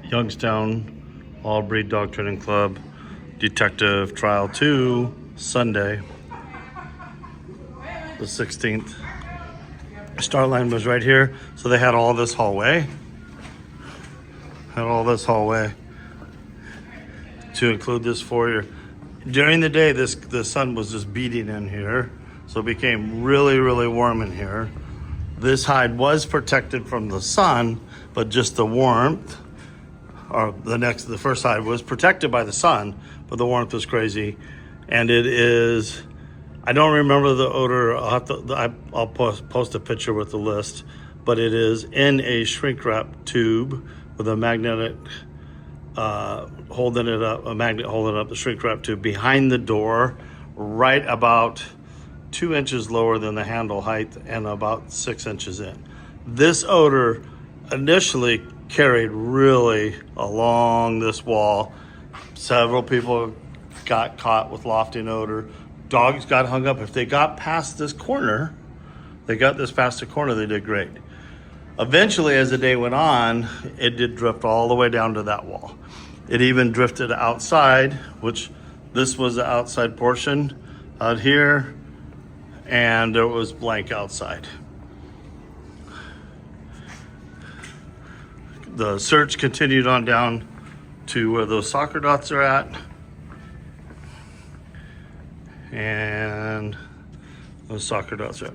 Youngstown All Breed Dog Training Club Detective Trial 2, Sunday, the 16th. Start line was right here, so they had all this hallway. To include this foyer. During the day, the sun was just beating in here, so it became really, really warm in here. This hide was protected from the sun, but just the warmth, or the first hide was protected by the sun, but the warmth was crazy. And it is, I don't remember the odor. I'll post a picture with the list, but it is in a shrink wrap tube with a magnetic holding it up the shrink wrap tube behind the door, right about 2 inches lower than the handle height and about 6 inches in. This odor initially carried really along this wall. Several people got caught with lofting odor. Dogs got hung up. If they got past this corner, they did great. Eventually, as the day went on, it did drift all the way down to that wall. It even drifted outside, which this was the outside portion out here, and there was blank outside. The search continued on down to where those soccer dots are at, and those soccer dots are at.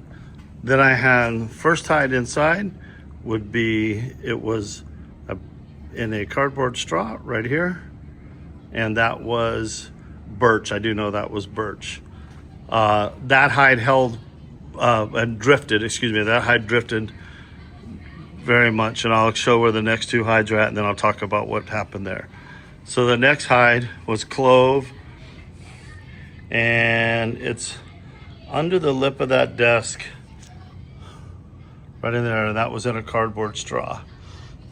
Then I had first hide inside would be, it was in a cardboard straw right here, and that was birch. I do know that was birch. That hide that hide drifted very much, and I'll show where the next two hides are at, and then I'll talk about what happened there. So the next hide was clove, and it's under the lip of that desk right in there, and that was in a cardboard straw.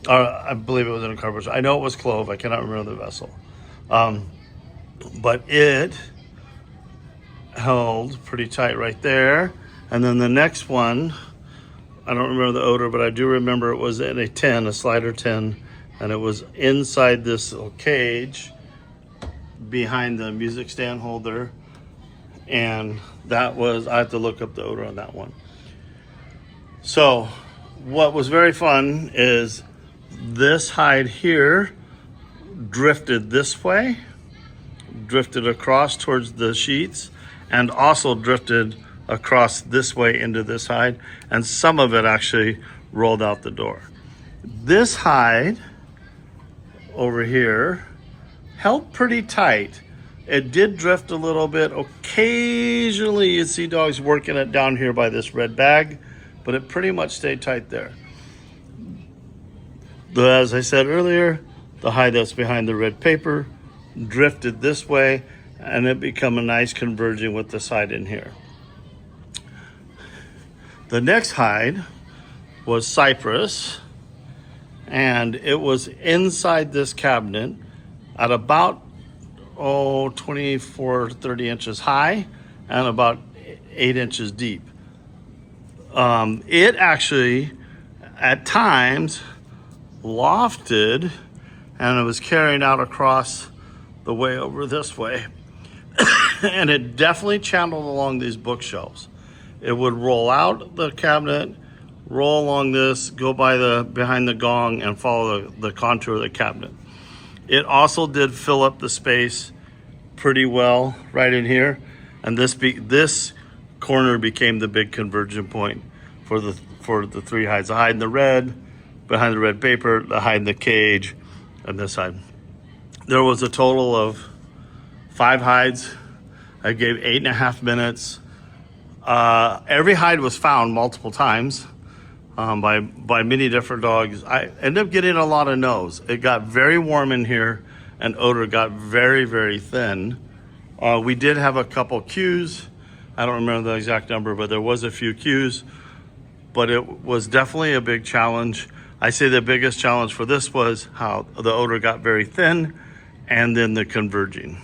I believe it was in a cardboard straw. I know it was clove. I cannot remember the vessel. But it held pretty tight right there. And then the next one, I don't remember the odor, but I do remember it was in a tin, a slider tin, and it was inside this little cage behind the music stand holder. And that was, I have to look up the odor on that one. So what was very fun is this hide here drifted this way, drifted across towards the sheets, and also drifted across this way into this hide, and some of it actually rolled out the door. This hide over here held pretty tight. It did drift a little bit. Occasionally you'd see dogs working it down here by this red bag, but it pretty much stayed tight there. As I said earlier, the hide that's behind the red paper drifted this way, and it became a nice converging with this hide in here. The next hide was cypress, and it was inside this cabinet at about 24 to 30 inches high and about 8 inches deep. It actually at times lofted, and it was carrying out across the way over this way. And it definitely channeled along these bookshelves. It would roll out the cabinet, roll along this, go by behind the gong, and follow the contour of the cabinet. It also did fill up the space pretty well right in here, and this corner became the big convergent point for the three hides: the hide in the red, behind the red paper, the hide in the cage, and this hide. There was a total of 5 hides. I gave 8.5 minutes. Every hide was found multiple times by many different dogs. I ended up getting a lot of no's. It got very warm in here, and odor got very, very thin. We did have a couple cues. I don't remember the exact number, but there was a few cues. But it was definitely a big challenge. I say the biggest challenge for this was how the odor got very thin, and then the converging.